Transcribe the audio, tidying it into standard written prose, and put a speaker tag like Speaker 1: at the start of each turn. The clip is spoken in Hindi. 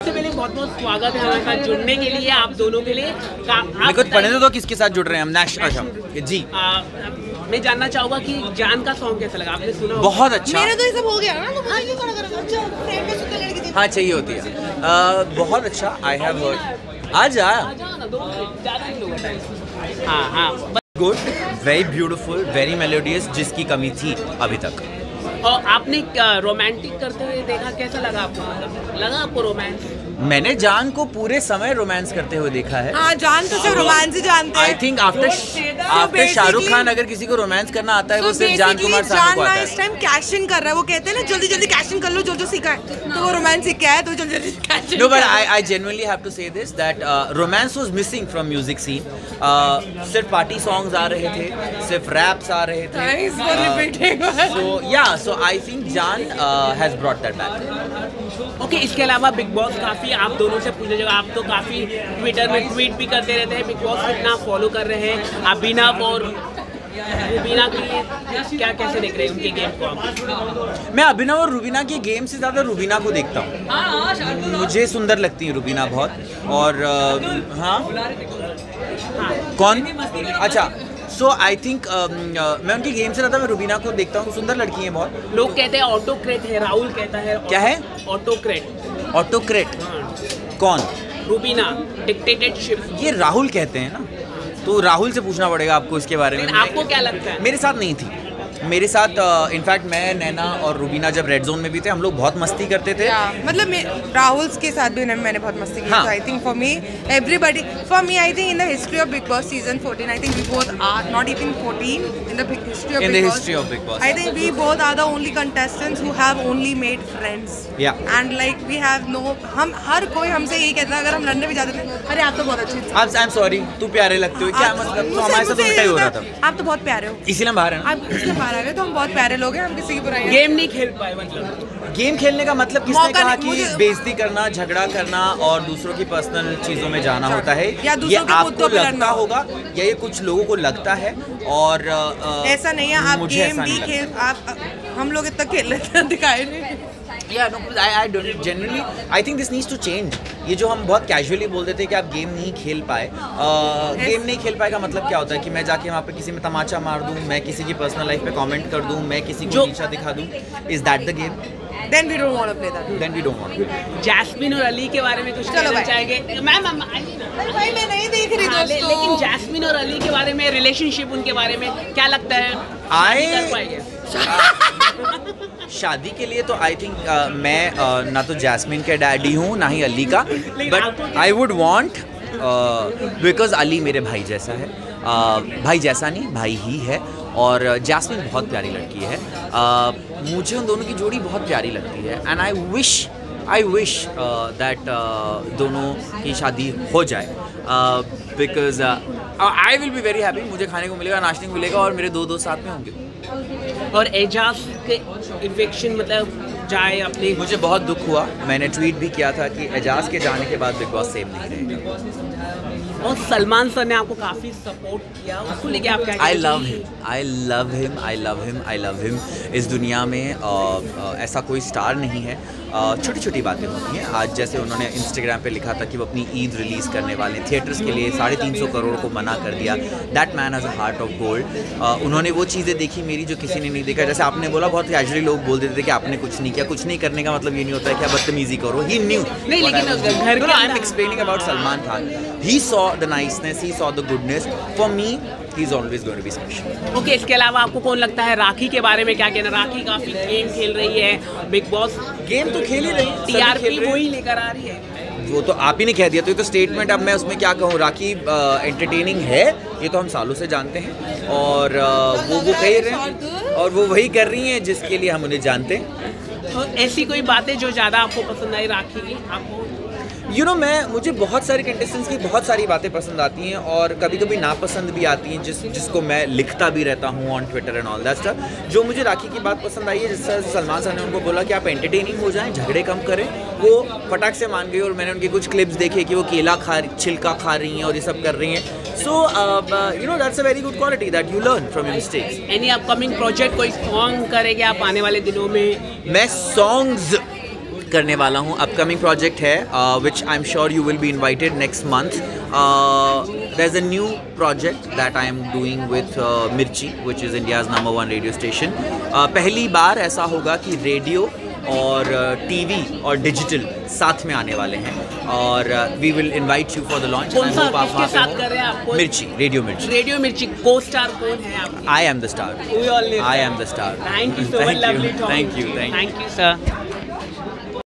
Speaker 1: सबसे पहले बहुत बहुत स्वागत है हमारे साथ जुड़ने के लिए, आप दोनों के लिए।
Speaker 2: आप कुछ पढ़ने दो किसके साथ जुड़ रहे हैं हम? जी
Speaker 1: मैं जानना चाहूँगा कि जान का सॉन्ग कैसा लगा, आपने सुना?
Speaker 2: बहुत अच्छा।
Speaker 3: मेरा तो ये सब हो गया ना,
Speaker 2: हाँ चाहिए होती है। बहुत अच्छा। I have heard. आजा good, very beautiful, very melodious, जिसकी कमी थी अभी तक।
Speaker 1: और आपने रोमांटिक करते हुए देखा, कैसा लगा आपको? लगा आपको रोमांस?
Speaker 2: मैंने जान को पूरे समय रोमांस करते हुए देखा है।
Speaker 3: हाँ, जान तो सिर्फ रोमांस ही जानते हैं।
Speaker 2: I think after Shahrukh Khan अगर किसी को रोमांस करना आता है वो सिर्फ जान कुमार सानू को आता है।
Speaker 3: इस टाइम कैशिंग कर रहा है, वो कहते हैं ना जल्दी जल्दी कैशिंग कर लो, जो जो सीखा है। तो वो रोमांस सीख के आया तो जल्दी जल्दी caching.
Speaker 2: No, but I genuinely have to say this that romance was missing from music scene. सिर्फ पार्टी सॉन्ग्स आ रहे थे, सिर्फ रैप्स आ रहे थे।
Speaker 3: Thanks for repeating.
Speaker 2: So I think Jaan has brought that back.
Speaker 1: Okay, इसके अलावा बिग बॉस काफ़ी आप दोनों से पूछने जगह, आप तो काफ़ी ट्विटर में ट्वीट भी करते रहते हैं, बिग बॉस कितना फॉलो कर रहे हैं, अभिनव और रुबीना की क्या कैसे देख रहे हैं उनके गेम को?
Speaker 2: मैं अभिनव और रुबीना के गेम से ज़्यादा रुबीना को देखता हूँ। मुझे सुंदर लगती है रुबीना बहुत। और हाँ कौन? अच्छा, सो आई थिंक मैं उनके गेम से ज़्यादा मैं रुबीना को देखता हूँ। सुंदर लड़की है बहुत।
Speaker 1: लोग कहते हैं ऑटोक्रेट है, राहुल कहता है।
Speaker 2: क्या है?
Speaker 1: ऑटोक्रेट।
Speaker 2: ऑटोक्रेट कौन?
Speaker 1: रुबीना, डिक्टेटरशिप।
Speaker 2: ये राहुल कहते हैं ना, तो राहुल से पूछना पड़ेगा आपको इसके बारे में।
Speaker 1: आपको क्या लगता है?
Speaker 2: मेरे साथ नहीं थी। मेरे साथ इनफैक्ट मैं, नैना और रुबीना जब रेड जोन में भी थे, हम लोग बहुत मस्ती करते थे।
Speaker 3: मतलब राहुल के साथ भी मैंने बहुत मस्ती की। I think for me everybody, for me I think in the history of Bigg Boss season 14, I think we both are not even 14 in the history of Bigg Boss. I think we both are the only contestants who have only made friends. And like we have no, हम हर कोई हमसे यही कहता है अगर हम लड़ने भी जाते थे, अरे आप तो बहुत अच्छे हैं।
Speaker 2: आई एम सॉरी, तू प्यारे लगते हो। क्या मतलब? तो हमारे साथ उल्टा ही हो रहा था।
Speaker 3: आप तो बहुत प्यारे हो,
Speaker 2: इसीलिए बाहर है ना।
Speaker 3: आप इसलिए बाहर आ गए, तो हम बहुत प्यारे लोग हैं, हम किसी की बुराई नहीं।
Speaker 1: गेम नहीं खेल पाए मतलब?
Speaker 2: गेम खेलने का मतलब किसने कहा कि बेइज्जती करना, झगड़ा करना और दूसरों की पर्सनल चीजों में जाना होता है? ये आपको लगता होगा या ये कुछ लोगों को लगता है। और
Speaker 3: ऐसा नहीं है, आप गेम भी खेल, आप हम लोग इतना खेल लेते हैं, दिखाए नहीं।
Speaker 2: Yeah, no, I don't genuinely. I think this needs to change. ये जो हम बहुत कैजुअली बोल देते हैं कि आप गेम नहीं खेल पाए, गेम नहीं खेल पाए का मतलब क्या होता है? कि मैं जाके वहाँ पे किसी में तमाचा मार दूँ, मैं किसी की पर्सनल लाइफ पे कमेंट कर दूँ, मैं किसी को नीचा दिखा दूँ? Is that the game?
Speaker 3: Then we don't want to play that.
Speaker 2: Then we don't want to.
Speaker 1: Jasmin और अली के बारे में कुछ कहना चाहेंगे? मैम
Speaker 3: भाई मैं नहीं देख रही दोस्तों।
Speaker 1: लेकिन जैस्मिन और अली के बारे में, रिलेशनशिप उनके बारे में क्या लगता है? कर पाएंगे?
Speaker 2: शादी के लिए तो आई थिंक मैं ना तो जैस्मिन के डैडी हूँ ना ही अली का, but I would want, because Ali मेरे भाई जैसा है। भाई जैसा नहीं, भाई ही है। और जैस्मिन बहुत प्यारी लड़की है। मुझे उन दोनों की जोड़ी बहुत प्यारी लगती है। एंड आई विश दैट दोनों की शादी हो जाए, because I will be very happy. मुझे खाने को मिलेगा, नाचने को मिलेगा और मेरे दो साथ में होंगे।
Speaker 1: और एजाज के इन्फेक्शन मतलब जाए अपने,
Speaker 2: मुझे बहुत दुख हुआ। मैंने ट्वीट भी किया था कि एजाज के जाने के बाद बिग बॉस सेम नहीं रहेगा।
Speaker 1: और सलमान सर ने आपको काफ़ी सपोर्ट किया, उसको लेके आप क्या?
Speaker 2: I love him. इस दुनिया में ऐसा कोई स्टार नहीं है। छोटी छोटी बातें होती हैं। आज जैसे उन्होंने इंस्टाग्राम पे लिखा था कि वो अपनी ईद रिलीज़ करने वाले, थिएटर्स के लिए 350 करोड़ को मना कर दिया। That man has a heart of gold. उन्होंने वो चीज़ें देखी मेरी जो किसी ने नहीं देखा। जैसे आपने बोला, बहुत कैजुअली लोग बोल देते थे कि आपने कुछ नहीं किया। कुछ नहीं करने का मतलब ये नहीं होता है कि आप बदतमीजी करो। He knew.
Speaker 1: नहीं, लेकिन घर के
Speaker 2: I am explaining about Salman Khan. He saw the niceness, he saw the goodness. For me he is always going to be special.
Speaker 1: Okay, इसके अलावा आपको कौन लगता है? राखी के बारे में क्या कहना? राखी काफ़ी गेम खेल रही है, बिग बॉस
Speaker 2: गेम तो खेल ही रही है,
Speaker 1: टीआरपी वही लेकर आ रही है।
Speaker 2: वो तो आप ही ने कह दिया, तो ये तो स्टेटमेंट। अब मैं उसमें क्या कहूँ? राखी एंटरटेनिंग है, ये तो हम सालों से जानते हैं। और वो कह रहे हैं और वो वही कर रही हैं जिसके लिए हम उन्हें जानते हैं।
Speaker 1: तो ऐसी कोई बातें जो ज़्यादा आपको पसंद आई राखी की? आपको
Speaker 2: मुझे बहुत सारे कंटेस्टेंट्स की बहुत सारी बातें पसंद आती हैं और कभी कभी नापसंद भी आती हैं, जिसको मैं लिखता भी रहता हूँ on Twitter and all that stuff. जो मुझे राखी की बात पसंद आई है, जिस तरह सलमान सर ने उनको बोला कि आप एंटरटेनिंग हो जाएं, झगड़े कम करें, वो फटाक से मान गई। और मैंने उनकी कुछ क्लिप्स देखे कि वो केला छिलका खा रही हैं और ये सब कर रही हैं। So that's a very good quality that you learn from your mistakes.
Speaker 1: Any upcoming project, कोई सॉन्ग करेंगे आप आने वाले दिनों में?
Speaker 2: मैं सॉन्ग्स करने वाला हूँ. अपकमिंग प्रोजेक्ट है which I'm sure you will be invited next month. There's a new project that I am doing with Mirchi, which is India's #1 radio station. पहली बार ऐसा होगा कि रेडियो और टीवी और डिजिटल साथ में आने वाले हैं और we will invite you for the launch.
Speaker 1: कौन सा किसके साथ कर रहे हैं आप?
Speaker 2: मिर्ची, रेडियो मिर्ची.
Speaker 1: रेडियो मिर्ची को स्टार कौन है आप?
Speaker 2: I am the star.
Speaker 1: We all need
Speaker 2: I
Speaker 1: that.
Speaker 2: am the star.
Speaker 1: Thank you so much, lovely talking.
Speaker 2: Thank you.
Speaker 1: Thank you, sir.